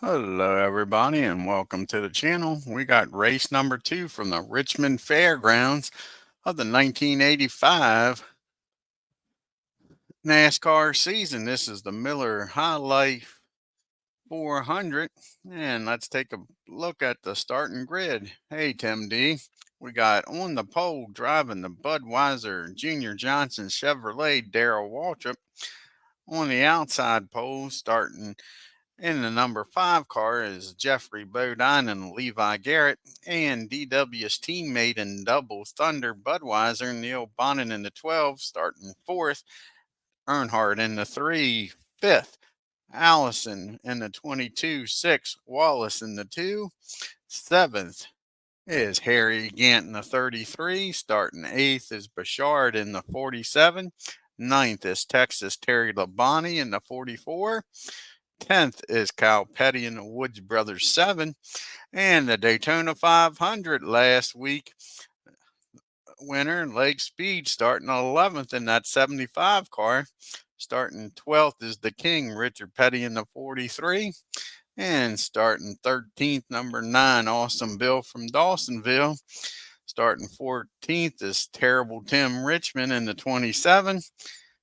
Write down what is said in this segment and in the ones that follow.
Hello, everybody, and welcome to the channel. We got race number 2 from the Richmond Fairgrounds of the 1985 NASCAR season. This is the Miller High Life 400, and let's take a look at the starting grid. Hey, Tim D. We got on the pole driving the Budweiser Junior Johnson Chevrolet Darrell Waltrip. On the outside pole, starting in the number 5 car is Jeffrey Bodine and Levi Garrett, and DW's teammate in double Thunder Budweiser, Neil Bonnet in the 12, starting 4th, Earnhardt in the 3, 5th, Allison in the 22, 6th, Wallace in the 2, 7th is Harry Gant in the 33, starting 8th is Bouchard in the 47, 9th is Texas Terry Labonte in the 44, 10th is Kyle Petty in the Woods Brothers 7. And the Daytona 500 last week winner, Lake Speed, starting 11th in that 75 car. Starting 12th is the King, Richard Petty in the 43. And starting 13th, number 9, Awesome Bill from Dawsonville. Starting 14th is Terrible Tim Richmond in the 27.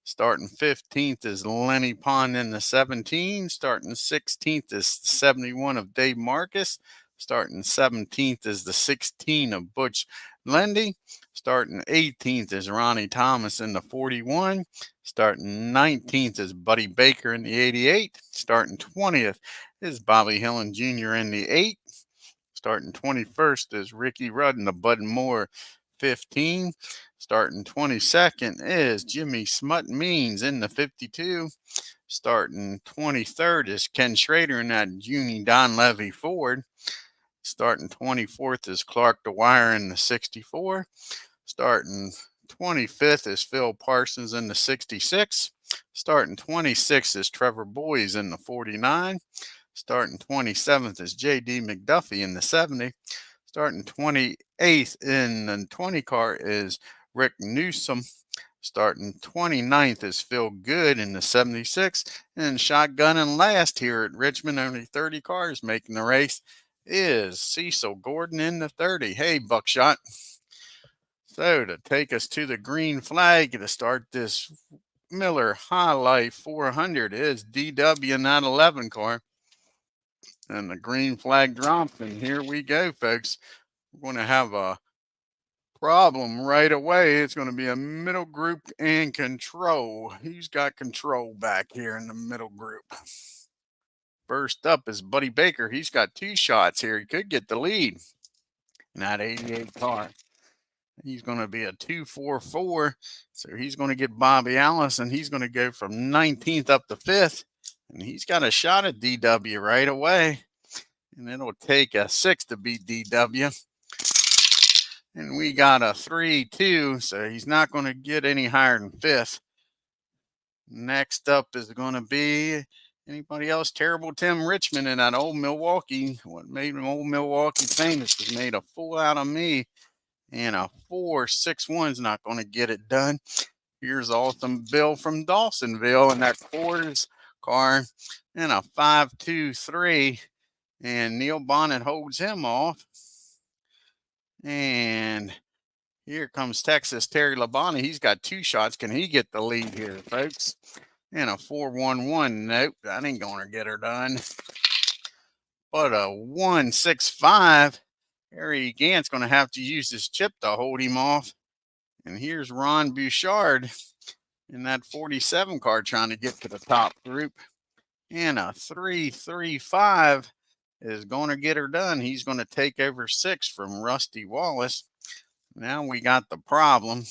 Starting 15th is Lenny Pond in the 17. Starting 16th is 71 of Dave Marcus. Starting 17th is the 16 of Butch Lendy. Starting 18th is Ronnie Thomas in the 41. Starting 19th is Buddy Baker in the 88. Starting 20th is Bobby Hillen Jr. in the 8. Starting 21st is Ricky Rudd in the Bud Moore 15. Starting 22nd is Jimmy Smut Means in the 52. Starting 23rd is Ken Schrader in that Junie Don Levy Ford. Starting 24th is Clark DeWire in the 64. Starting 25th is Phil Parsons in the 66. Starting 26th is Trevor Boys in the 49. Starting 27th is J.D. McDuffie in the 70. Starting 28th in the 20 car is Rick Newsom. Starting 29th is Phil Good in the 76. And shotgunning last here at Richmond, only 30 cars making the race, is Cecil Gordon in the 30. Hey, Buckshot. So to take us to the green flag to start this Miller High Life 400 is DW in that 11 car. And the green flag dropped, and here we go, folks. We're going to have a problem right away. It's going to be a middle group and control. He's got control back here in the middle group. First up is Buddy Baker. He's got 2 shots here. He could get the lead in that 88 car. He's going to be a 2-4-4. So he's going to get Bobby Allison. He's going to go from 19th up to 5th. And he's got a shot at DW right away. And it'll take a 6 to beat DW. And we got a 3-2, so he's not going to get any higher than 5th. Next up is going to be anybody else? Terrible Tim Richmond in that old Milwaukee. What made him old Milwaukee famous was made a fool out of me. And a 4-6-1's not going to get it done. Here's Awesome Bill from Dawsonville in that quarters car. And a 5-2-3. And Neil Bonnet holds him off. And here comes Texas Terry Labonte. He's got 2 shots. Can he get the lead here, folks? And a 4-1-1. Nope, that ain't going to get her done. But a 1-6-5. Harry Gant's going to have to use his chip to hold him off. And here's Ron Bouchard in that 47 car trying to get to the top group. And a 3-3-5 is going to get her done. He's going to take over 6 from Rusty Wallace. Now we got the problem.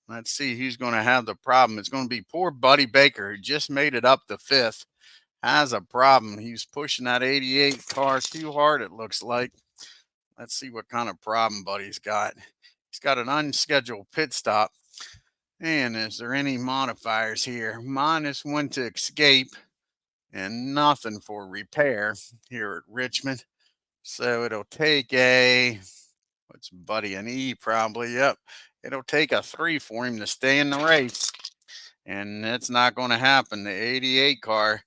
Let's see who's going to have the problem. It's going to be poor Buddy Baker, who just made it up to 5th. Has a problem. He's pushing that 88 car too hard, it looks like. Let's see what kind of problem Buddy's got. He's got an unscheduled pit stop. And is there any modifiers here? -1 to escape and nothing for repair here at Richmond. So it'll take a, what's Buddy, an E probably, yep. It'll take a 3 for him to stay in the race. And that's not going to happen. The 88 car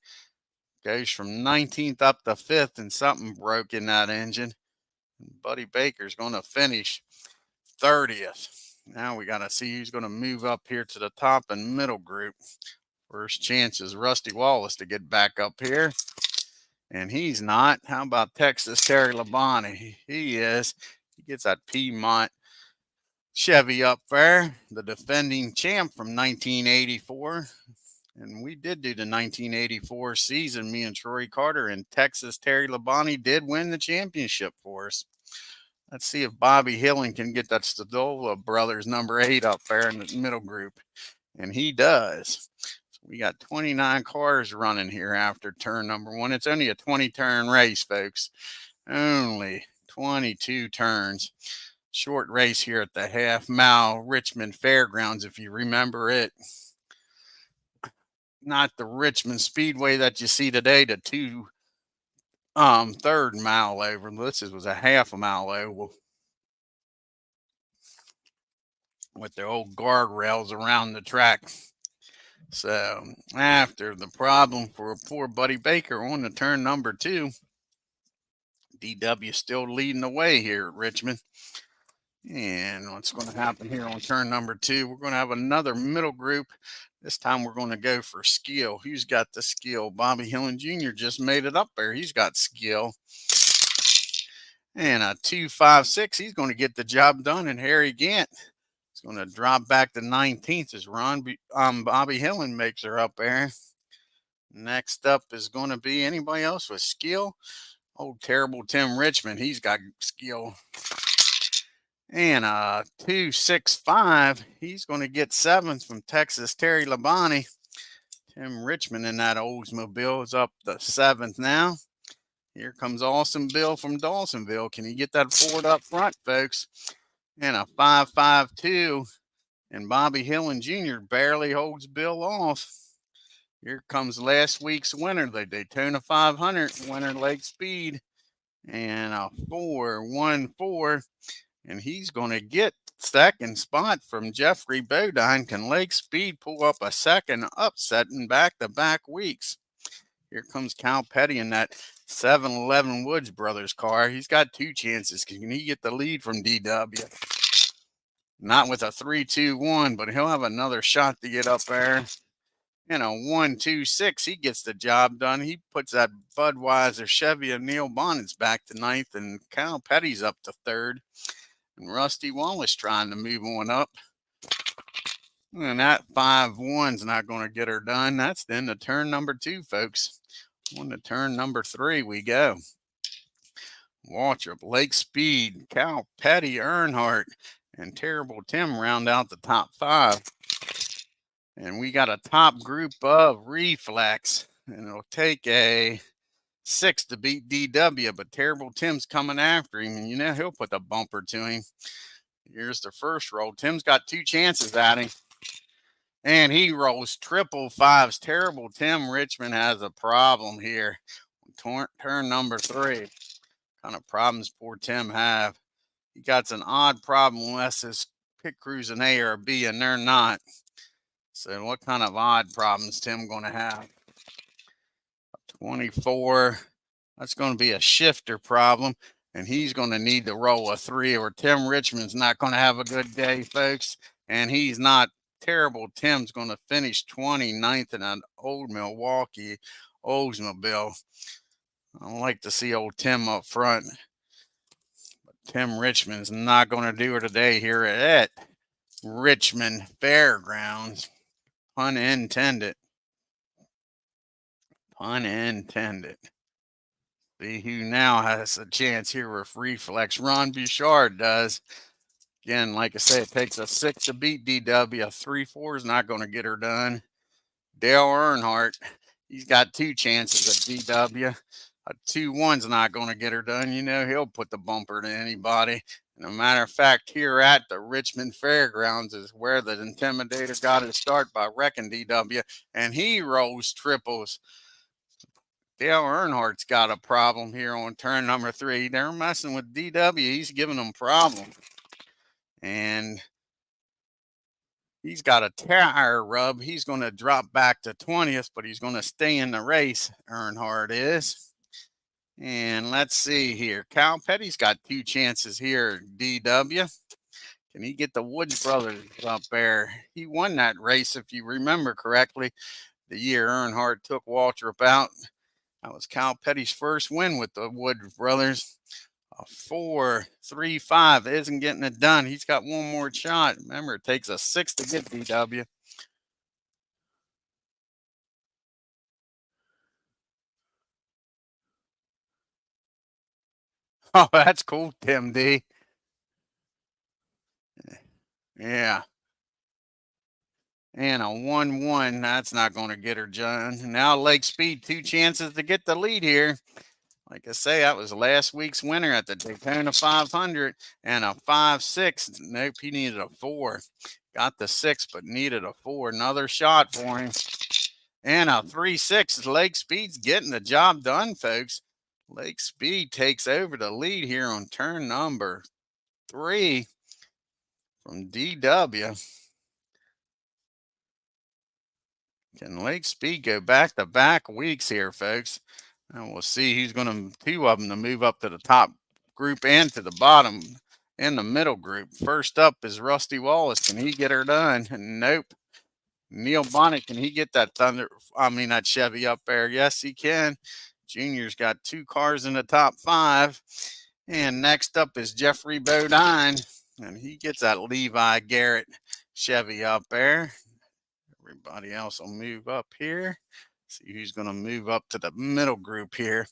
Goes from 19th up to 5th, and something broke in that engine. Buddy Baker's going to finish 30th. Now we got to see who's going to move up here to the top and middle group. First chance is Rusty Wallace to get back up here. And he's not. How about Texas Terry Labonte? He is. He gets that Piedmont Chevy up there, the defending champ from 1984. And we did do the 1984 season, me and Troy Carter, and Texas Terry Labonte did win the championship for us. Let's see if Bobby Hillen can get that Stadola Brothers number 8 up there in the middle group. And he does. So we got 29 cars running here after turn number 1. It's only a 20-turn race, folks. Only 22 turns. Short race here at the half-mile Richmond Fairgrounds, if you remember it. Not the Richmond Speedway that you see today, the 2/3 mile oval. This was a half a mile oval with the old guardrails around the track. So after the problem for poor Buddy Baker on the turn number 2, DW still leading the way here at Richmond. And what's going to happen here on turn number 2, we're going to have another middle group. This time we're going to go for skill. Who's got the skill? Bobby Hillen Jr. just made it up there. He's got skill. And a 2.56, he's going to get the job done. And Harry Gant is going to drop back to 19th as Bobby Hillen makes her up there. Next up is going to be anybody else with skill. Old terrible Tim Richmond, he's got skill. And a 2.65, he's going to get 7th from Texas Terry Labonte. Tim Richmond in that Oldsmobile is up to 7th now. Here comes Awesome Bill from Dawsonville. Can he get that Ford up front, folks? And a 5.52. And Bobby Hillen Jr. barely holds Bill off. Here comes last week's winner, the Daytona 500, Winter Lake Speed. And a 4.14. And he's going to get second spot from Jeffrey Bodine. Can Lake Speed pull up a second upset in back-to-back weeks? Here comes Cal Petty in that 7-Eleven Woods Brothers car. He's got 2 chances. Can he get the lead from DW? Not with a 3-2-1, but he'll have another shot to get up there. And a 1.26, he gets the job done. He puts that Budweiser Chevy of Neil Bonnet's back to 9th, and Cal Petty's up to 3rd. And Rusty Wallace trying to move on up. And that 5.1's not going to get her done. That's the end of turn number 2, folks. On to turn number 3 we go. Waltrip, Lake Speed, Cal Petty, Earnhardt, and Terrible Tim round out the top 5. And we got a top group of Reflex. And it'll take a 6 to beat DW, but Terrible Tim's coming after him. And you know he'll put the bumper to him. Here's the first roll. Tim's got 2 chances at him. And he rolls 555s. Terrible Tim Richmond has a problem here. Turn number 3. What kind of problems poor Tim have? He got an odd problem unless his pit crew's an A or a B, and they're not. So what kind of odd problems Tim going to have? 24. That's going to be a shifter problem. And he's going to need to roll a 3 or Tim Richmond's not going to have a good day, folks. And he's not. Terrible Tim's going to finish 29th in an old Milwaukee Oldsmobile. I don't like to see old Tim up front. But Tim Richmond's not going to do it today here at Richmond Fairgrounds. Pun intended. Pun intended. See who now has a chance here with Reflex. Ron Bouchard does. Again, like I said, it takes a 6 to beat DW. A 3-4 is not going to get her done. Dale Earnhardt, he's got 2 chances at DW. A 2-1's not going to get her done. You know, he'll put the bumper to anybody. And a matter of fact, here at the Richmond Fairgrounds is where the Intimidator got his start by wrecking DW. And he rolls triples. Dale Earnhardt's got a problem here on turn number 3. They're messing with DW. He's giving them problems. And He's got a tire rub. He's going to drop back to 20th, but he's going to stay in the race. Earnhardt is. And let's see here. Cal Petty's got 2 chances here. DW. Can he get the Woods brothers up there? He won that race, if you remember correctly, the year Earnhardt took Waltrip out. That was Cal Petty's first win with the Woods brothers. A 4.35 isn't getting it done. He's got one more shot. Remember, it takes a 6 to get DW. Oh, that's cool, Tim D. Yeah. And a 1-1. That's not going to get her done. Now Lake Speed, 2 chances to get the lead here. Like I say, that was last week's winner at the Daytona 500 and a 5.6. Nope, he needed a 4. Got the 6, but needed a 4. Another shot for him. And a 3.6. Lake Speed's getting the job done, folks. Lake Speed takes over the lead here on turn number 3 from DW. Can Lake Speed go back-to-back weeks here, folks? And we'll see who's going to, 2 of them to move up to the top group and to the bottom in the middle group. First up is Rusty Wallace. Can he get her done? Nope. Neil Bonnet, can he get that that Chevy up there? Yes, he can. Junior's got 2 cars in the top 5. And next up is Jeffrey Bodine, and he gets that Levi Garrett Chevy up there. Everybody else will move up here. See who's going to move up to the middle group here.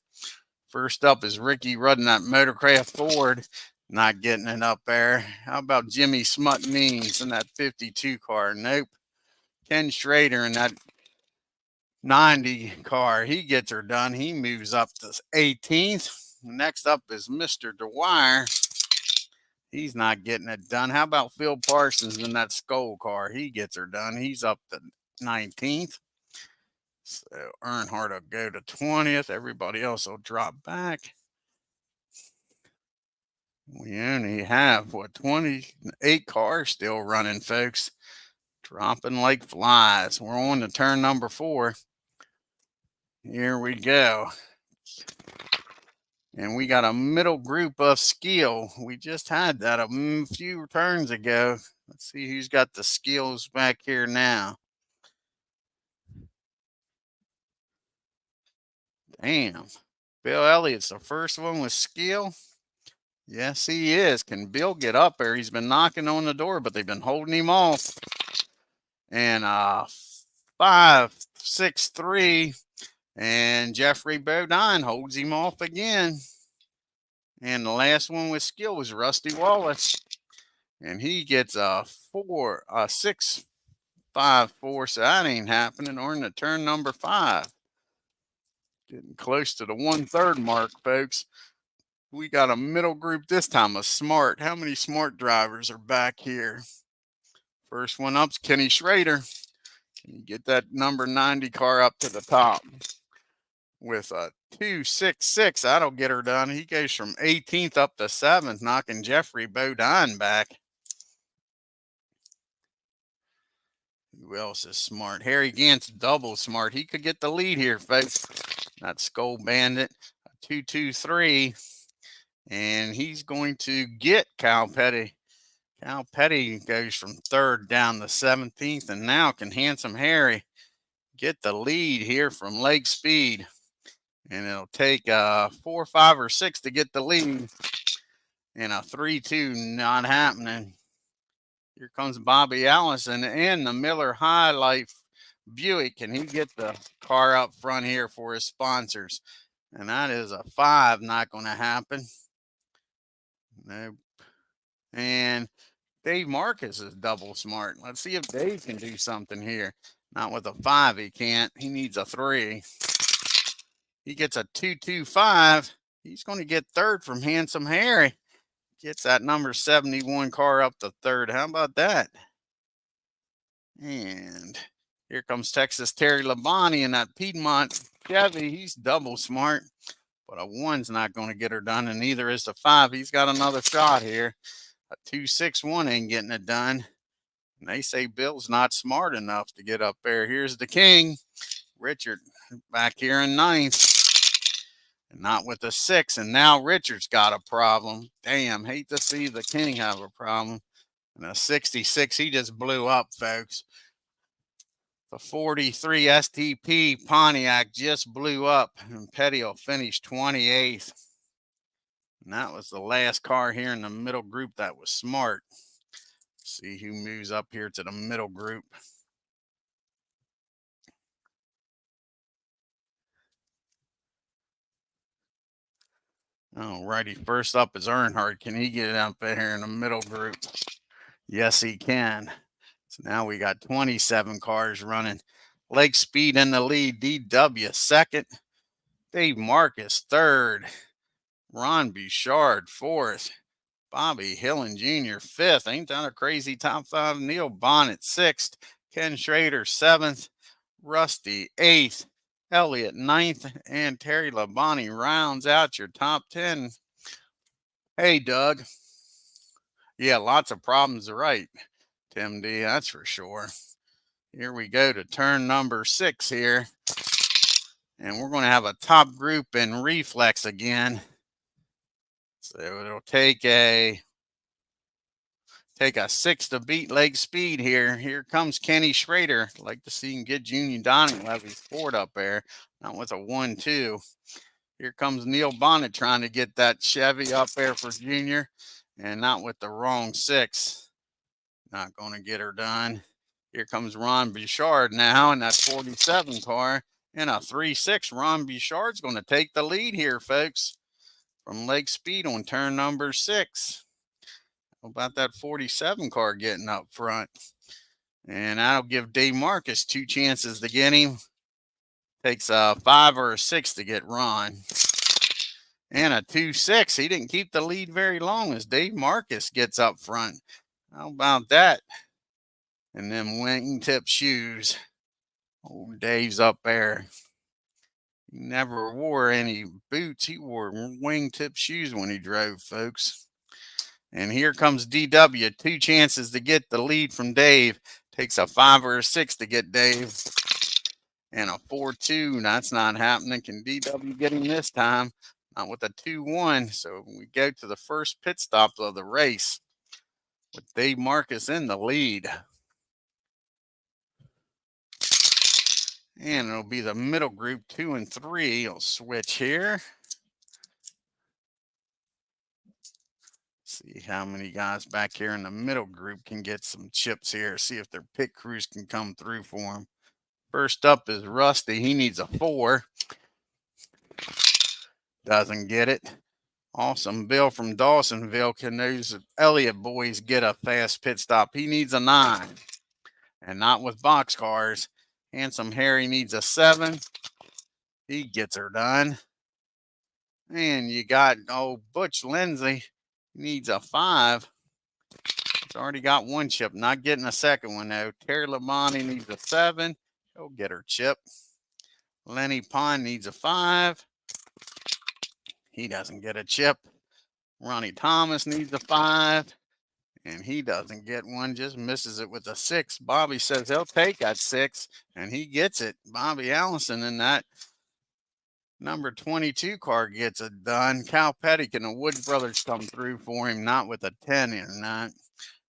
First up is Ricky Rudden, that Motorcraft Ford. Not getting it up there. How about Jimmy Smut Means in that 52 car? Nope. Ken Schrader in that 90 car. He gets her done. He moves up to 18th. Next up is Mr. Dwyer. He's not getting it done. How about Phil Parsons in that Skull car? He gets her done. He's up to 19th. So Earnhardt will go to 20th. Everybody else will drop back. We only have, 28 cars still running, folks. Dropping like flies. We're on to turn number 4. Here we go. And we got a middle group of skill. We just had that a few turns ago. Let's see who's got the skills back here now. Damn. Bill Elliott's the first one with skill. Yes, he is. Can Bill get up there? He's been knocking on the door, but they've been holding him off. And 5.63. And Jeffrey Bodine holds him off again. And the last one with skill was Rusty Wallace. And he gets a 6.54. So that ain't happening. We're in the turn number 5. Getting close to the 1/3 mark, folks. We got a middle group this time, a smart. How many smart drivers are back here? First one up's Kenny Schrader. Can you get that number 90 car up to the top? With a 2.66, that'll get her done. He goes from 18th up to 7th, knocking Jeffrey Bodine back. Who else is smart? Harry Gant's double smart. He could get the lead here, folks. That Skull Bandit, a 2.23. And he's going to get Cal Petty. Cal Petty goes from 3rd down to 17th. And now can Handsome Harry get the lead here from Lake Speed. And it'll take 4, 5, or 6 to get the lead. And a 3-2 not happening. Here comes Bobby Allison and the Miller High Life Buick. Can he get the car up front here for his sponsors? And that is a 5, not going to happen. Nope. And Dave Marcus is double smart. Let's see if Dave can do something here. Not with a 5, he can't. He needs a 3. He gets a 2.25. He's going to get 3rd from Handsome Harry. Gets that number 71 car up to 3rd. How about that? And here comes Texas Terry Labonte in that Piedmont Chevy. He's double smart, but a 1's not going to get her done, and neither is the 5. He's got another shot here. A 2.61 ain't getting it done. And they say Bill's not smart enough to get up there. Here's the king, Richard, back here in ninth. And not with a 6. And now Richard's got a problem. Damn, hate to see the king have a problem. And a 66, he just blew up, folks. The 43 STP Pontiac just blew up, and Petty will finish 28th. And that was the last car here in the middle group that was smart. See who moves up here to the middle group. Alrighty, first up is Earnhardt. Can he get up here in the middle group? Yes, he can. So now we got 27 cars running. Lake Speed in the lead. DW second. Dave Marcus third. Ron Bouchard fourth. Bobby Hillen Jr. fifth. Ain't that a crazy top 5? Neil Bonnet sixth. Ken Schrader seventh. Rusty eighth. Elliott ninth. And Terry Labonte rounds out your top 10. Hey, Doug. Yeah, lots of problems to right, Tim D, that's for sure. Here we go to turn number 6 here. And we're going to have a top group in reflex again. So it'll take a 6 to beat Lake Speed here. Here comes Kenny Schrader. I'd like to see him get Junior Donning Levy's Ford up there. Not with a 1-2. Here comes Neil Bonnet trying to get that Chevy up there for Junior. And not with the wrong 6. Not going to get her done. Here comes Ron Bouchard now in that 47 car. In a 3-6, Ron Bouchard's going to take the lead here, folks, from Lake Speed on turn number 6. How about that 47 car getting up front? And that'll give Dave Marcus 2 chances to get him. Takes a 5 or a 6 to get Ron. And a 2-6. He didn't keep the lead very long as Dave Marcus gets up front. How about that? And them wingtip shoes. Old Dave's up there. He never wore any boots. He wore wingtip shoes when he drove, folks. And here comes DW. 2 chances to get the lead from Dave. Takes a 5 or a 6 to get Dave. And a 4-2. That's not happening. Can DW get him this time? Not with a 2-1. So we go to the first pit stop of the race with Dave Marcus in the lead. And it'll be the middle group 2 and 3. It'll switch here. See how many guys back here in the middle group can get some chips here. See if their pit crews can come through for them. First up is Rusty. He needs a 4. Doesn't get it. Awesome Bill from Dawsonville. Can those Elliott boys get a fast pit stop? He needs a 9. And not with boxcars. Handsome Harry needs a 7. He gets her done. And you got old Butch Lindsay. Needs a 5. He's already got 1 chip. Not getting a second one, though. Terry Labonte needs a 7. He'll get her chip. Lenny Pond needs a 5. He doesn't get a chip. Ronnie Thomas needs a 5. And he doesn't get one, just misses it with a 6. Bobby says he'll take that 6, and he gets it. Bobby Allison in that number 22 car gets it done. Cal Petty and the Wood Brothers come through for him, not with a 10 in that.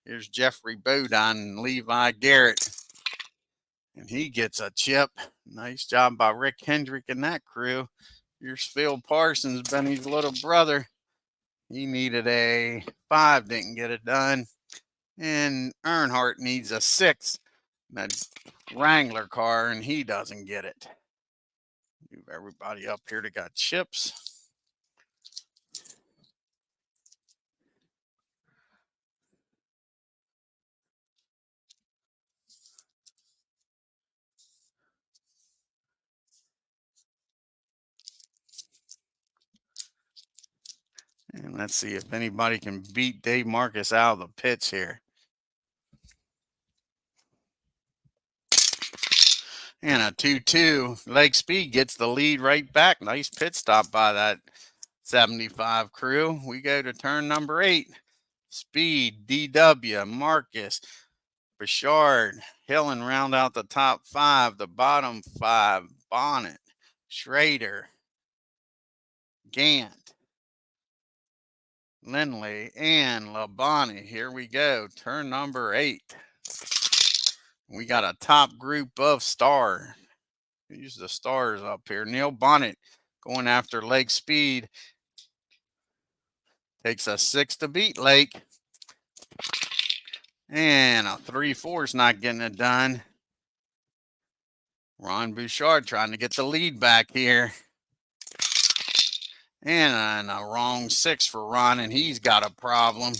Here's Jeffrey Bodine and Levi Garrett. And he gets a chip. Nice job by Rick Hendrick and that crew. Here's Phil Parsons, Benny's little brother. He needed a 5, didn't get it done. And Earnhardt needs a 6. That Wrangler car, and he doesn't get it. Move everybody up here that got chips. And let's see if anybody can beat Dave Marcus out of the pits here. And a 2-2. Lake Speed gets the lead right back. Nice pit stop by that 75 crew. We go to turn number 8. Speed, DW, Marcus, Bouchard, Hillen round out the top 5. The bottom 5, Bonnet, Schrader, Gant, Lindley, and Labonte. Here we go, turn number 8. We got a top group of stars. Use the stars up here. Neil Bonnet going after Lake Speed. Takes a 6 to beat Lake. And a 3-4 is not getting it done. Ron Bouchard trying to get the lead back here. And a wrong 6 for Ron, and he's got a problem.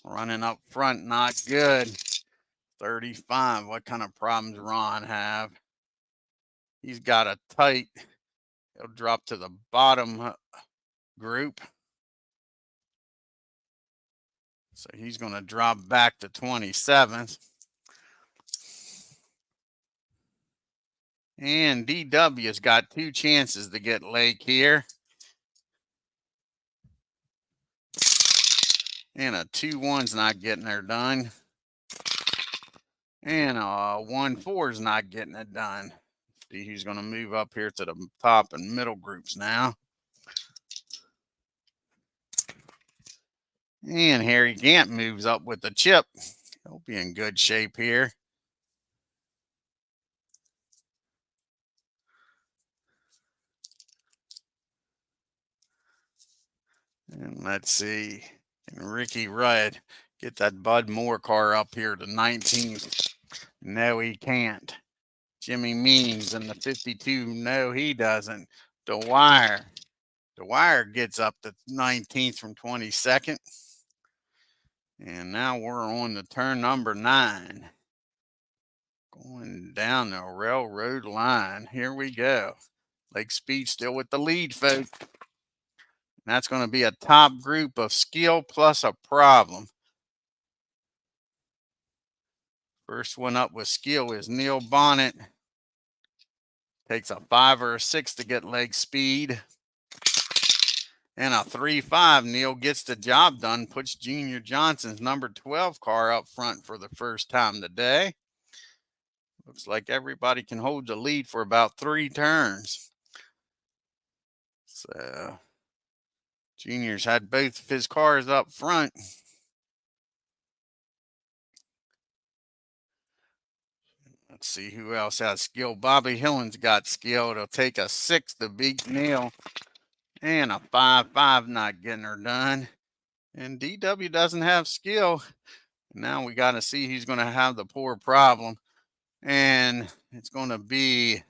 Running up front, not good. 35. What kind of problems Ron have? He's got a tight. He'll drop to the bottom group. So he's going to drop back to 27th. And DW's got 2 chances to get Lake here. And a 2-1's not getting there done. And a 1-4's not getting it done. See who's going to move up here to the top and middle groups now. And Harry Gant moves up with the chip. He'll be in good shape here. And let's see. Can Ricky Rudd get that Bud Moore car up here to 19th? No, he can't. Jimmy Means in the 52. No, he doesn't. Dwyer gets up to 19th from 22nd. And now we're on to turn number 9. Going down the railroad line. Here we go. Lake Speed still with the lead, folks. And that's going to be a top group of skill plus a problem. First one up with skill is Neil Bonnet. Takes a 5 or a 6 to get Lake Speed. And a 3-5. Neil gets the job done. Puts Junior Johnson's number 12 car up front for the first time today. Looks like everybody can hold the lead for about 3 turns. So Junior's had both of his cars up front. Let's see who else has skill. Bobby Hillen's got skill. It'll take a 6 to beat Neil. And a 5-5 not getting her done. And DW doesn't have skill. Now we got to see who's going to have the poor problem. And it's going to be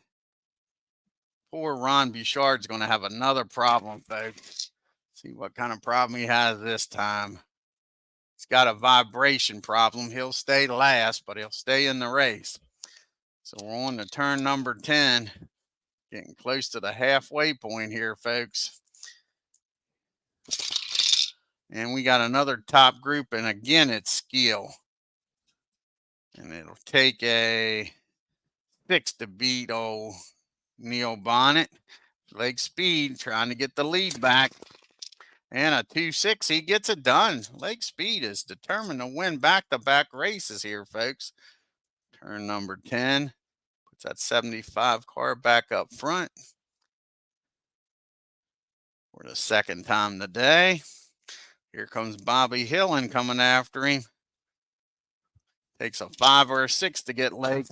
poor Ron Bouchard's going to have another problem, folks. See what kind of problem he has this time. He's got a vibration problem. He'll stay last, but he'll stay in the race. So we're on to turn number 10. Getting close to the halfway point here, folks. And we got another top group, and again, it's skill. And it'll take a 6 to beat old Neil Bonnet. Lake Speed trying to get the lead back. And a 2-6, he gets it done. Lake Speed is determined to win back-to-back races here, folks. Turn number 10. Puts that 75 car back up front for the second time today. Here comes Bobby Hillen coming after him. Takes a 5 or a 6 to get Lake.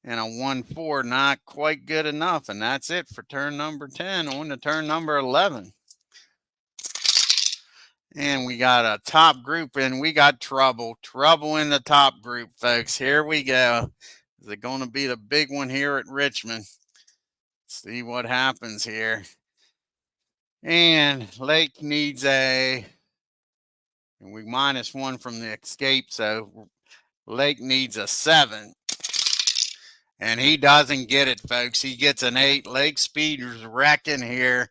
And a 1-4, not quite good enough. And that's it for turn number 10. On to turn number 11. And we got a top group, and we got trouble. Trouble in the top group, folks. Here we go. Is it going to be the big one here at Richmond? Let's see what happens here. And Lake needs and we -1 from the escape, so Lake needs a 7. And he doesn't get it, folks. He gets an 8. Lake Speeder's wrecking here.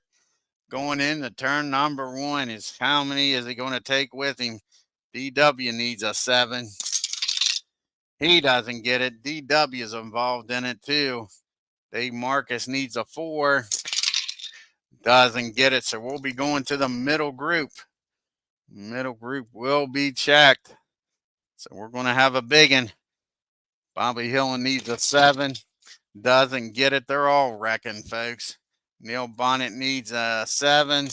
Going into turn number 1 is how many is he going to take with him? DW needs a 7. He doesn't get it. DW is involved in it too. Dave Marcus needs a 4. Doesn't get it. So we'll be going to the middle group. Middle group will be checked. So we're going to have a big one. Bobby Hillin needs a 7. Doesn't get it. They're all wrecking, folks. Neil Bonnet needs a 7.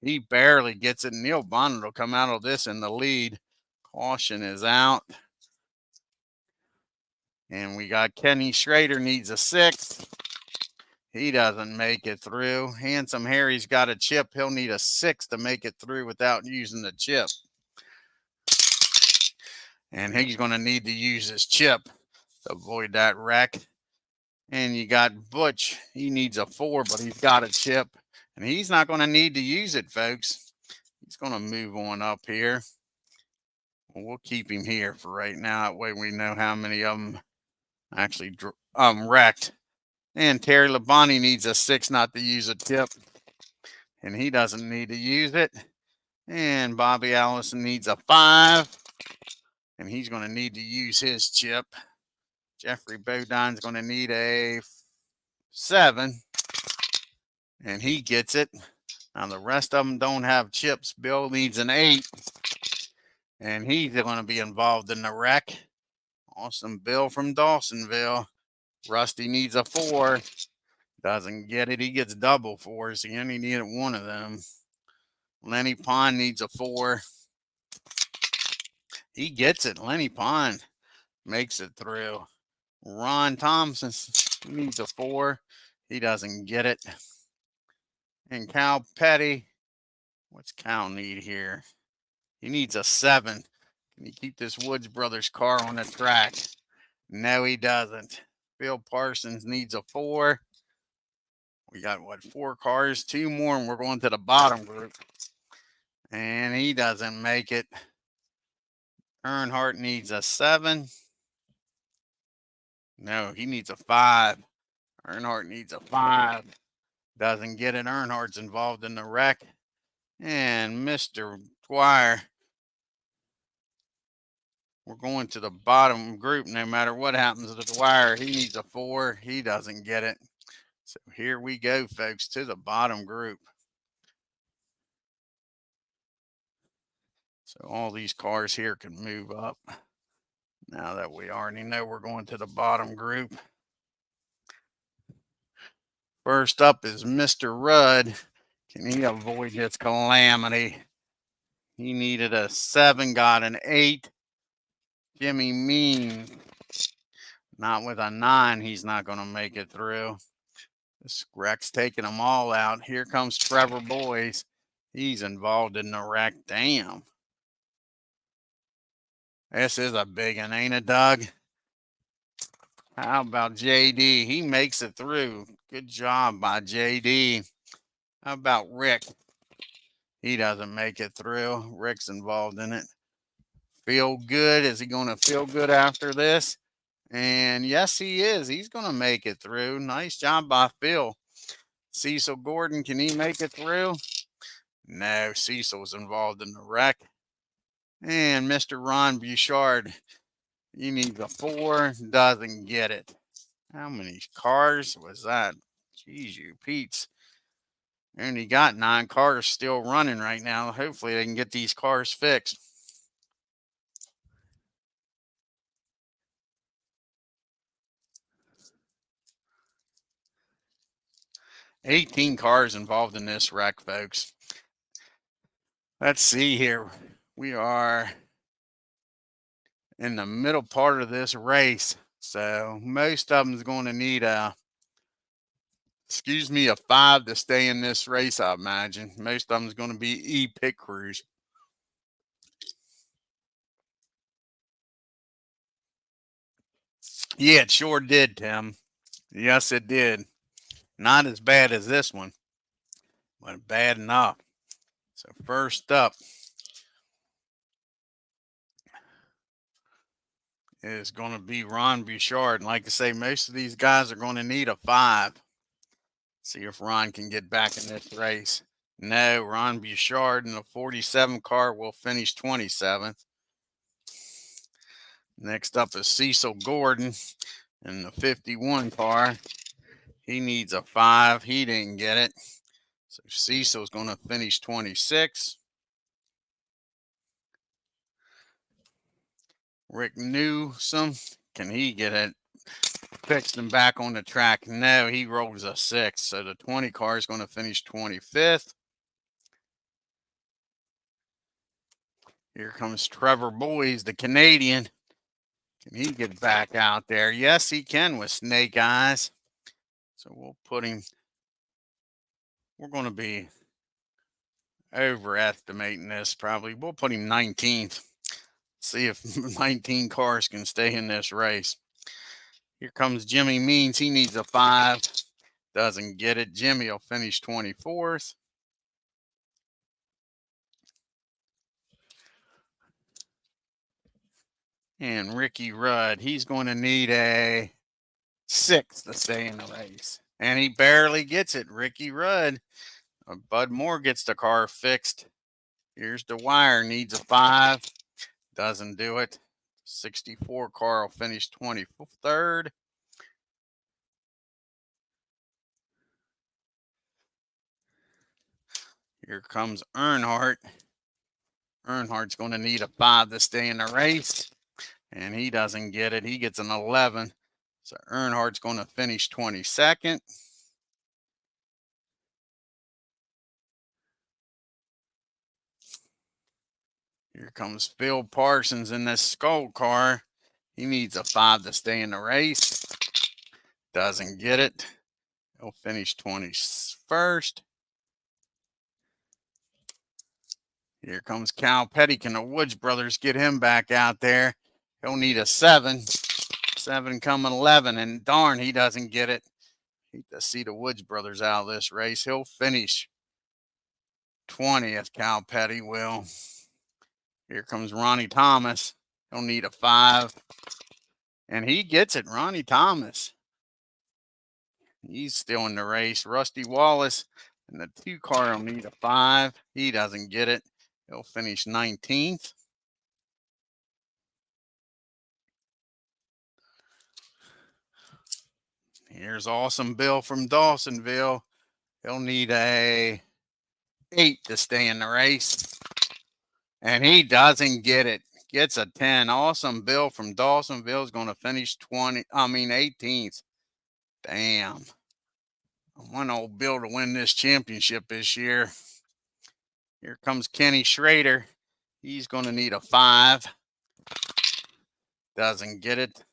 He barely gets it. Neil Bonnet will come out of this in the lead. Caution is out. And we got Kenny Schrader needs a 6. He doesn't make it through. Handsome Harry's got a chip. He'll need a 6 to make it through without using the chip. And he's going to need to use his chip to avoid that wreck. And you got Butch. He needs a 4, but he's got a chip. And he's not going to need to use it, folks. He's going to move on up here. Well, we'll keep him here for right now. That way we know how many of them actually wrecked. And Terry Labonte needs a 6 not to use a tip. And he doesn't need to use it. And Bobby Allison needs a 5. And he's going to need to use his chip. Jeffrey Bodine's going to need a 7. And he gets it. Now the rest of them don't have chips. Bill needs an 8. And he's going to be involved in the wreck. Awesome Bill from Dawsonville. Rusty needs a 4. Doesn't get it. He gets double 4s. He only needed one of them. Lenny Pond needs a 4. He gets it. Lenny Pond makes it through. Ron Thompson needs a 4. He doesn't get it. And Cal Petty, what's Cal need here? He needs a 7. Can he keep this Woods Brothers car on the track? No, he doesn't. Bill Parsons needs a 4. We got, what, 4 cars? 2 more, and we're going to the bottom group. And he doesn't make it. Earnhardt needs a 7. No, he needs a 5. Earnhardt needs a 5. Doesn't get it. Earnhardt's involved in the wreck. And Mr. Dwyer, we're going to the bottom group no matter what happens to Dwyer. He needs a 4. He doesn't get it. So here we go, folks, to the bottom group. So all these cars here can move up. Now that we already know we're going to the bottom group. First up is Mr. Rudd. Can he avoid this calamity? He needed a 7, got an 8. Jimmy Mean, not with a 9. He's not going to make it through. This wreck's taking them all out. Here comes Trevor Boyes. He's involved in the wreck. Damn. This is a big one, ain't it, Doug? How about JD? He makes it through. Good job by JD. How about Rick? He doesn't make it through. Rick's involved in it. Feel good. Is he going to feel good after this? And yes, he is. He's going to make it through. Nice job by Phil. Cecil Gordon, can he make it through? No, Cecil's involved in the wreck. And Mr. Ron Bouchard, he needs a 4. Doesn't get it. How many cars was that? Jeez, you Pete's. And he got 9 cars still running right now. Hopefully they can get these cars fixed. $18 cars involved in this wreck, folks. Let's see here. We are in the middle part of this race. So most of them is going to need a 5 to stay in this race, I imagine. Most of them is going to be E-Pit Crews. Yeah, it sure did, Tim. Yes, it did. Not as bad as this one, but bad enough. So first up is going to be Ron Bouchard. And like I say, most of these guys are going to need a 5. See if Ron can get back in this race. No, Ron Bouchard in the 47 car will finish 27th. Next up is Cecil Gordon in the 51 car. He needs a 5. He didn't get it. So Cecil's going to finish 26. Rick Newsom, can he get it fixed and back on the track? No, he rolls a 6. So the 20 car is going to finish 25th. Here comes Trevor Boys, the Canadian. Can he get back out there? Yes, he can with snake eyes. So we'll put him, we're going to be overestimating this probably. We'll put him 19th. See if 19 cars can stay in this race. Here comes Jimmy Means. He needs a 5. Doesn't get it. Jimmy will finish 24th. And Ricky Rudd, he's going to need a 6 to stay in the race. And he barely gets it. Ricky Rudd. Bud Moore gets the car fixed. Here's Dwyer, needs a 5. Doesn't do it. 64 car will finish 23rd. Here comes Earnhardt. Earnhardt's going to need a 5 to stay in the race. And he doesn't get it. He gets an 11. So Earnhardt's going to finish 22nd. Here comes Phil Parsons in this Skull car. He needs a 5 to stay in the race. Doesn't get it. He'll finish 21st. Here comes Cal Petty. Can the Woods brothers get him back out there? He'll need a 7. 7 coming 11. And darn, he doesn't get it. Hate to see the Woods brothers out of this race. He'll finish 20th. Cal Petty will. Here comes Ronnie Thomas. He'll need a 5. And he gets it. Ronnie Thomas. He's still in the race. Rusty Wallace and the 2 car will need a 5. He doesn't get it. He'll finish 19th. Here's Awesome Bill from Dawsonville. He'll need a 8 to stay in the race. And he doesn't get it. Gets a 10. Awesome Bill from Dawsonville is going to finish 18th. Damn. I want old Bill to win this championship this year. Here comes Kenny Schrader. He's going to need a 5. Doesn't get it.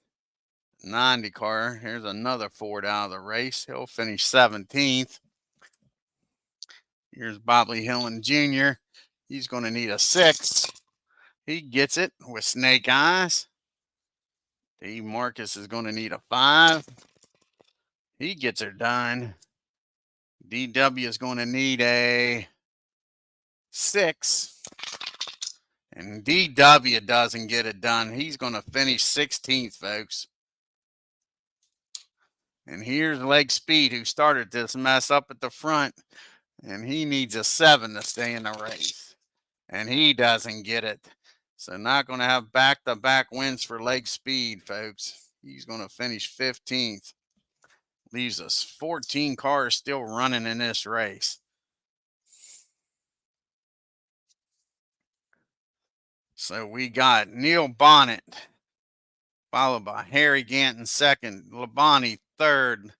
90 car. Here's another Ford out of the race. He'll finish 17th. Here's Bobby Hillen Jr. He's going to need a 6. He gets it with snake eyes. D. Marcus is going to need a 5. He gets her done. DW is going to need a 6. And DW doesn't get it done. He's going to finish 16th, folks. And here's Leg Speed, who started this mess up at the front. And he needs a 7 to stay in the race. And he doesn't get it. So not going to have back-to-back wins for Leg Speed, folks. He's going to finish 15th. Leaves us 14 cars still running in this race. So we got Neil Bonnet, followed by Harry Ganton 2nd, Labonte 3rd,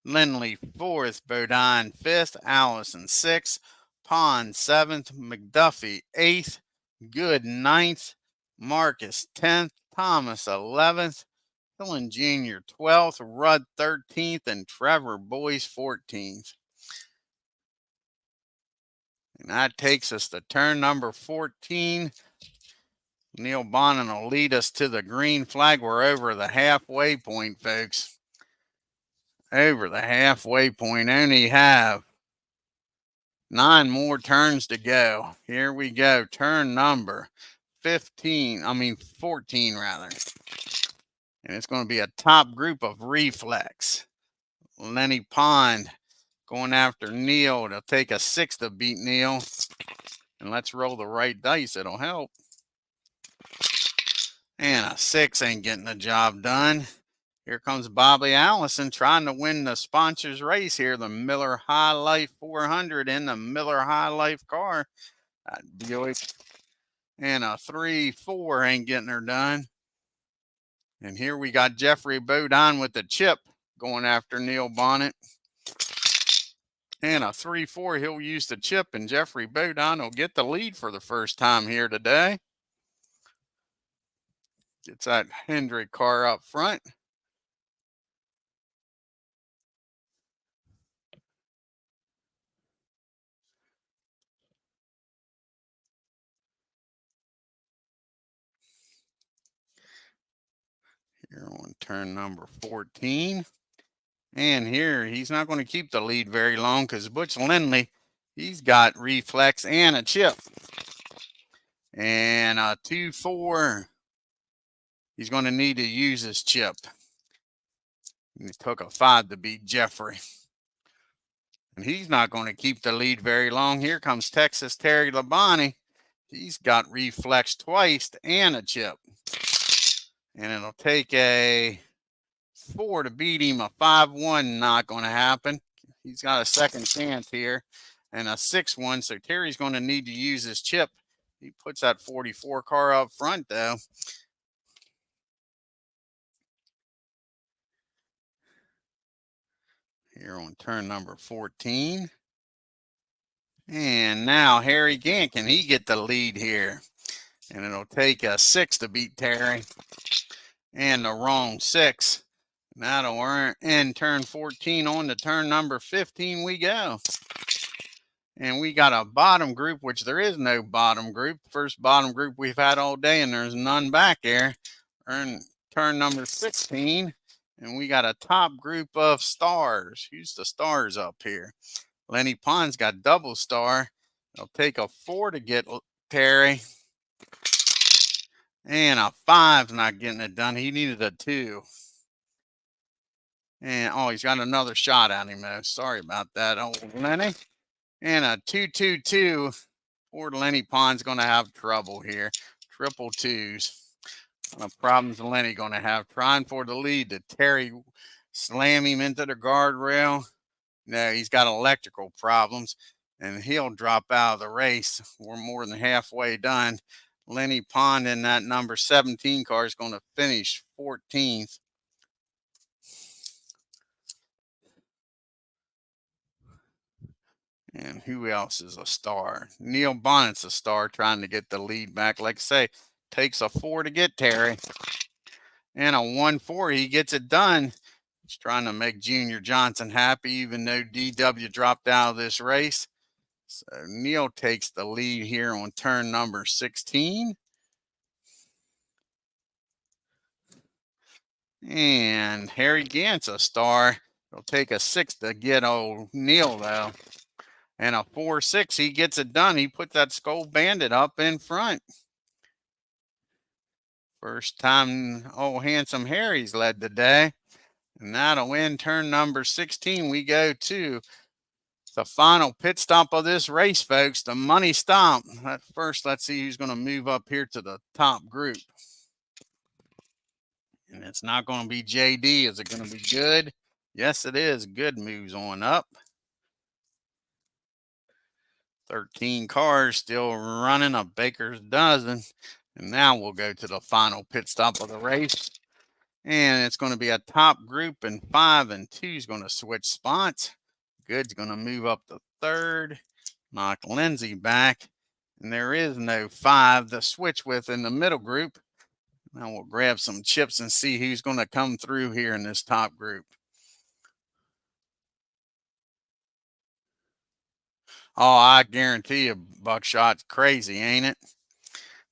Lindley 4th, Bodine 5th, Allison 6th, Pond 7th, McDuffie 8th, Good 9th, Marcus 10th, Thomas 11th, Hillen Jr. 12th, Rudd 13th, and Trevor Boyce 14th. And that takes us to turn number 14. Neil Bonnet will lead us to the green flag. We're over the halfway point, folks. Over the halfway point. Only have 9 more turns to go. Here we go. Turn number 14 rather. And it's going to be a top group of reflex. Lenny Pond going after Neil. They'll take a 6 to beat Neil. And let's roll the right dice. It'll help. And a 6 ain't getting the job done. Here comes Bobby Allison trying to win the sponsors race here. The Miller High Life 400 in the Miller High Life car. That Buick. And a 3-4 ain't getting her done. And here we got Jeffrey Bodine with the chip going after Neil Bonnet. And a 3-4, he'll use the chip, and Jeffrey Bodine will get the lead for the first time here today. Gets that Hendrick car up front. Here on turn number 14. And here, he's not going to keep the lead very long because Butch Lindley, he's got reflex and a chip. And a 2-4. He's going to need to use his chip. He took a 5 to beat Jeffrey. And he's not going to keep the lead very long. Here comes Texas Terry Labonte. He's got reflex twice and a chip. And it'll take a 4 to beat him. A 5-1 not going to happen. He's got a second chance here. And a 6-1. So Terry's going to need to use his chip. He puts that 44 car up front, though. Here on turn number 14. And now Harry Gant, can he get the lead here? And it'll take a 6 to beat Terry. And the wrong 6. That'll end turn 14. On to turn number 15 we go. And we got a bottom group, which there is no bottom group. First bottom group we've had all day, and there's none back there. Earn turn number 16. And we got a top group of stars. Who's the stars up here? Lenny Pond's got double star. It'll take a 4 to get Terry. And a 5's not getting it done. He needed a 2. And, oh, he's got another shot at him, though. Sorry about that, old Lenny. And a 2-2-2. Poor Lenny Pond's going to have trouble here. Triple 2s. What problems Lenny going to have? Trying for the lead. Did Terry slam him into the guardrail? No, he's got electrical problems, and he'll drop out of the race. We're more than halfway done. Lenny Pond in that number 17 car is going to finish 14th. And who else is a star? Neil Bonnet's a star trying to get the lead back. Like I say, takes a 4 to get Terry. And a 1-4, he gets it done. He's trying to make Junior Johnson happy, even though DW dropped out of this race. So Neil takes the lead here on turn number 16. And Harry Gant's a star. It'll take a 6 to get old Neil, though. And a 4-6, he gets it done. He put that Skull Bandit up in front. First time old Handsome Harry's led the day. And that'll end turn number 16. We go to the final pit stop of this race, folks, the money stomp. First, let's see who's going to move up here to the top group. And it's not going to be JD. Is it going to be Good? Yes, it is. Good moves on up. 13 cars still running, a baker's dozen. And now we'll go to the final pit stop of the race. And it's going to be a top group, and 5 and 2 is going to switch spots. Good's going to move up to 3rd, knock Lindsay back. And there is no 5 to switch with in the middle group. Now we'll grab some chips and see who's going to come through here in this top group. Oh, I guarantee you Buckshot's crazy, ain't it?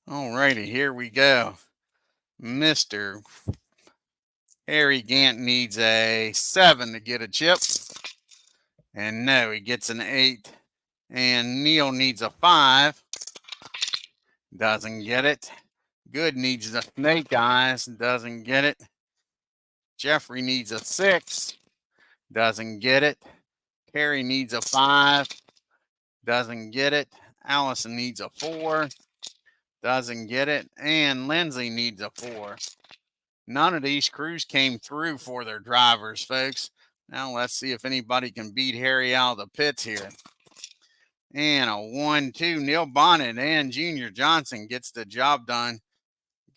All righty, here we go. Mr. Harry Gant needs a 7 to get a chip. And no, he gets an 8. And Neil needs a 5. Doesn't get it. Good needs the snake eyes. Doesn't get it. Jeffrey needs a 6. Doesn't get it. Terry needs a 5. Doesn't get it. Allison needs a 4. Doesn't get it. And Lindsay needs a 4. None of these crews came through for their drivers, folks. Now let's see if anybody can beat Harry out of the pits here. And a 1-2. Neil Bonnet and Junior Johnson gets the job done.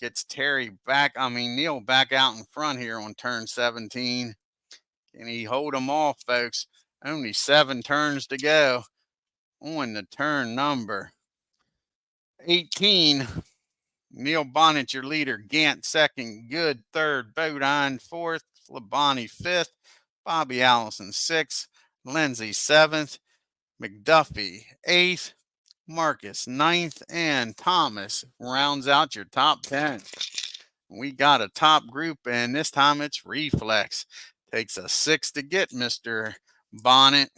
Gets Neil back out in front here on turn 17. Can he hold them off, folks? Only 7 turns to go on the turn number 18. Neil Bonnet, your leader. Gant, second. Good, third. Bodine, fourth. Labonte, fifth. Bobby Allison, sixth. Lindsay, seventh. McDuffie, eighth. Marcus, ninth. And Thomas rounds out your top 10. We got a top group, and this time it's Reflex. Takes a 6 to get Mr. Bonnet.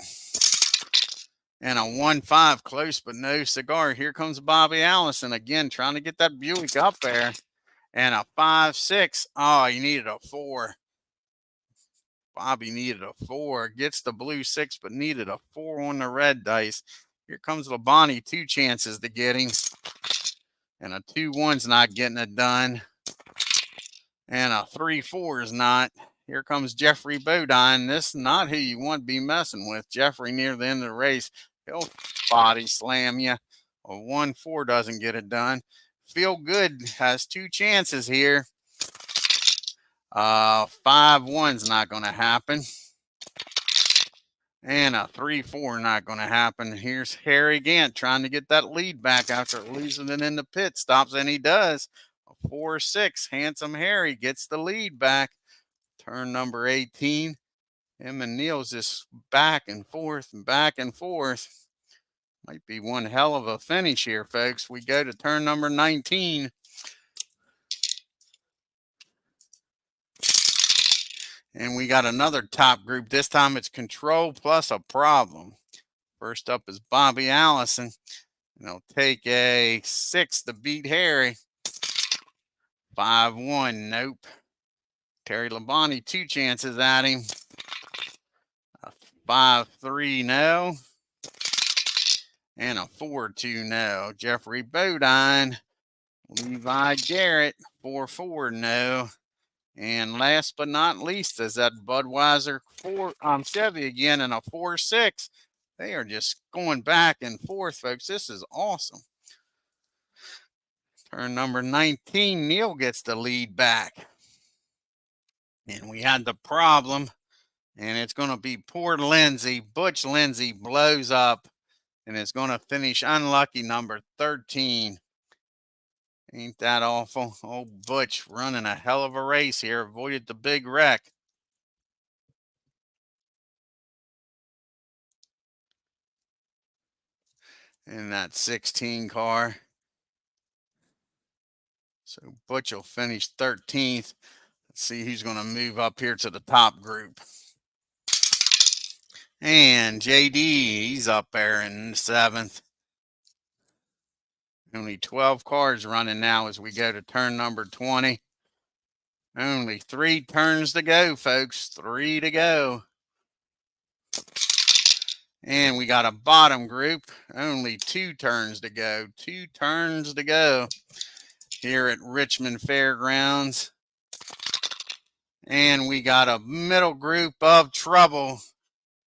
And a 1-5, close but no cigar. Here comes Bobby Allison again, trying to get that Buick up there. And a 5-6. Oh, he needed a 4. Bobby needed a 4. Gets the blue 6, but needed a 4 on the red dice. Here comes Labonte, 2 chances to get him. And a 2-1's not getting it done. And a 3-4 is not. Here comes Jeffrey Bodine. This is not who you want to be messing with. Jeffrey near the end of the race. He'll body slam you. A 1-4 doesn't get it done. Feel Good has 2 chances here. 5-1's not going to happen. And a 3-4 not going to happen. Here's Harry Gant trying to get that lead back after losing it in the pit stops, and he does. A 4-6. Handsome Harry gets the lead back. Turn number 18. Him and Neil's just back and forth and back and forth. Might be one hell of a finish here, folks. We go to turn number 19. And we got another top group. This time it's control plus a problem. First up is Bobby Allison. And he'll take a 6 to beat Harry. 5-1, nope. Terry Labonte, 2 chances at him. A 5-3, no. And a 4-2, no. Jeffrey Bodine, Levi Garrett, 4-4, no. And last but not least is that Budweiser Chevy again in a 4-6. They are just going back and forth, folks. This is awesome. Turn number 19, Neil gets the lead back. And we had the problem, and it's going to be poor Lindsay. Butch Lindsay blows up, and it's going to finish unlucky number 13. Ain't that awful? Old Butch running a hell of a race here. Avoided the big wreck. In that 16 car. So Butch will finish 13th. Let's see who's going to move up here to the top group. And JD, he's up there in 7th. Only 12 cars running now as we go to turn number 20. Only 3 turns to go, folks. 3 to go. And we got a bottom group. Only 2 turns to go. 2 turns to go here at Richmond Fairgrounds. And we got a middle group of trouble.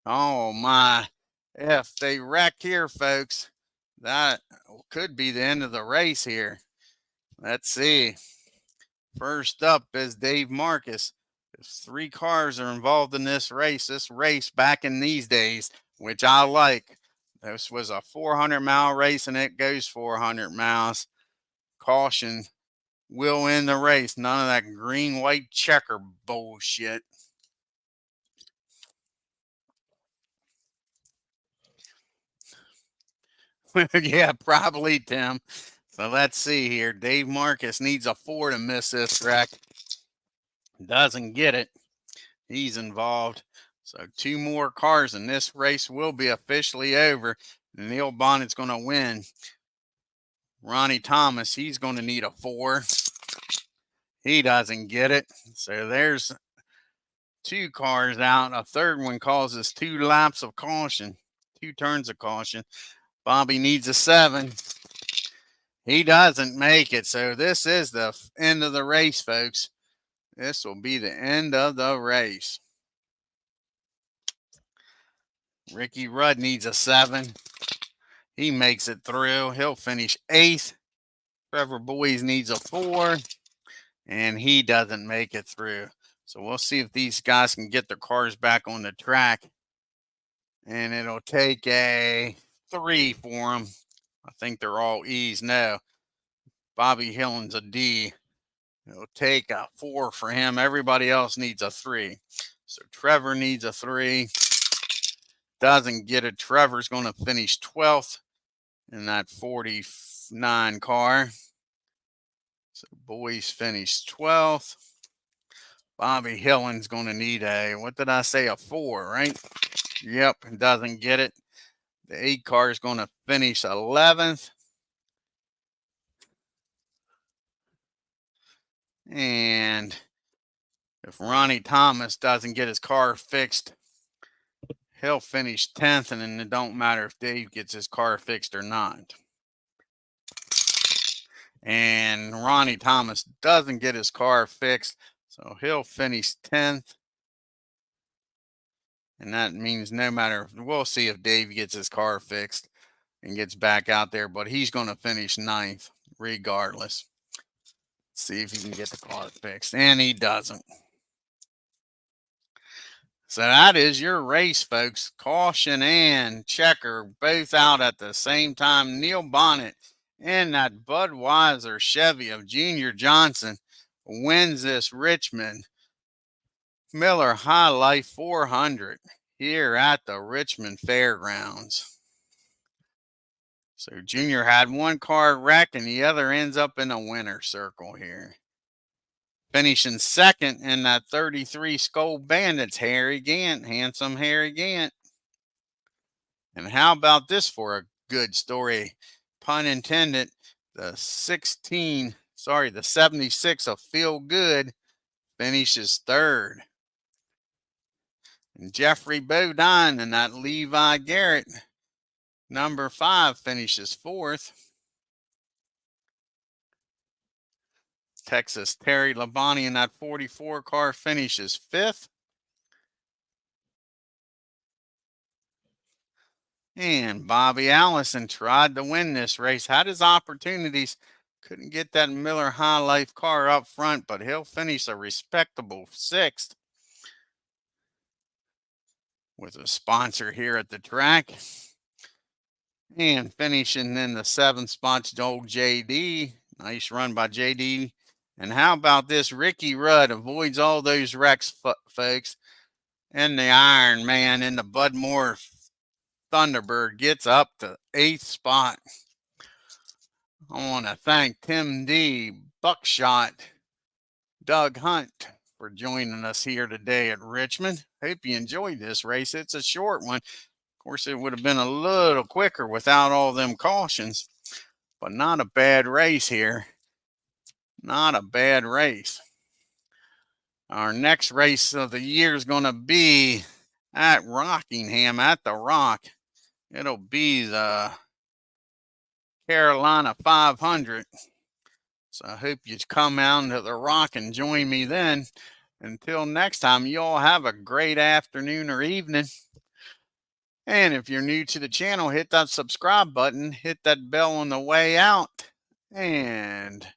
Oh, my. If they wreck here, folks, that could be the end of the race here. Let's see. First up is Dave Marcus. If 3 cars are involved in this race back in these days, which I like. This was a 400-mile race, and it goes 400 miles. Caution will win the race. None of that green-white checker bullshit. Yeah, probably, Tim. So let's see here. Dave Marcus needs a 4 to miss this wreck. Doesn't get it. He's involved. So 2 more cars, and this race will be officially over. Neil Bonnet's going to win. Ronnie Thomas, he's going to need a 4. He doesn't get it. So there's 2 cars out. A third one causes 2 laps of caution, 2 turns of caution. Bobby needs a 7. He doesn't make it. So this is the end of the race, folks. This will be the end of the race. Ricky Rudd needs a 7. He makes it through. He'll finish 8th. Trevor Boys needs a 4. and he doesn't make it through. So we'll see if these guys can get their cars back on the track. And it'll take a 3 for them. I think they're all E's. No, Bobby Hillen's a D. It'll take a 4 for him. Everybody else needs a 3. So Trevor needs a 3. Doesn't get it. Trevor's going to finish 12th in that 49 car. So boys finish 12th. Bobby Hillen's going to need a, what did I say, a 4, right? Yep, doesn't get it. The 8 car is going to finish 11th. And if Ronnie Thomas doesn't get his car fixed, he'll finish 10th, and then it don't matter if Dave gets his car fixed or not. And Ronnie Thomas doesn't get his car fixed, so he'll finish 10th. And that means no matter, we'll see if Dave gets his car fixed and gets back out there, but he's going to finish 9th regardless. See if he can get the car fixed, and he doesn't. So that is your race, folks. Caution and checker both out at the same time. Neil Bonnet in that Budweiser Chevy of Junior Johnson wins this Richmond Miller High Life 400 here at the Richmond Fairgrounds. So Junior had one car wreck and the other ends up in a winner's circle here. Finishing second in that 33 Skull Bandits, Harry Gant, handsome Harry Gant. And how about this for a good story? Pun intended, the 76 of Feel Good finishes third. And Jeffrey Bodine and that Levi Garrett, number 5, finishes fourth. Texas Terry Labonte in that 44 car finishes fifth. And Bobby Allison tried to win this race, had his opportunities, couldn't get that Miller High Life car up front, but he'll finish a respectable 6th with a sponsor here at the track. And finishing in the 7th spot's old JD. Nice run by JD. And how about this? Ricky Rudd avoids all those wrecks, folks. And the Iron Man in the Bud Moore Thunderbird gets up to 8th spot. I want to thank Tim D, Buckshot, Doug Hunt for joining us here today at Richmond. Hope you enjoyed this race. It's a short one. Of course, it would have been a little quicker without all them cautions, but not a bad race here. Not a bad race. Our next race of the year is going to be at Rockingham at the Rock. It'll be the Carolina 500. So I hope you come out to the Rock and join me then. Until next time, you all have a great afternoon or evening. And if you're new to the channel, hit that subscribe button, hit that bell on the way out, and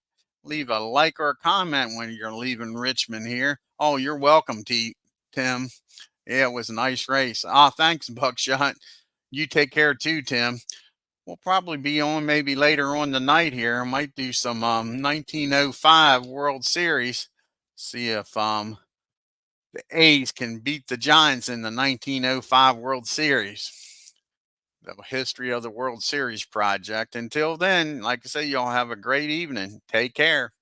leave a like or a comment when you're leaving Richmond here. Oh, you're welcome, Tim. Yeah, it was a nice race. Thanks, Buckshot. You take care too, Tim. We'll probably be on maybe later on tonight here. I might do some 1905 World Series. See if the A's can beat the Giants in the 1905 World Series. The history of the World Series project. Until then, like I say, y'all have a great evening. Take care.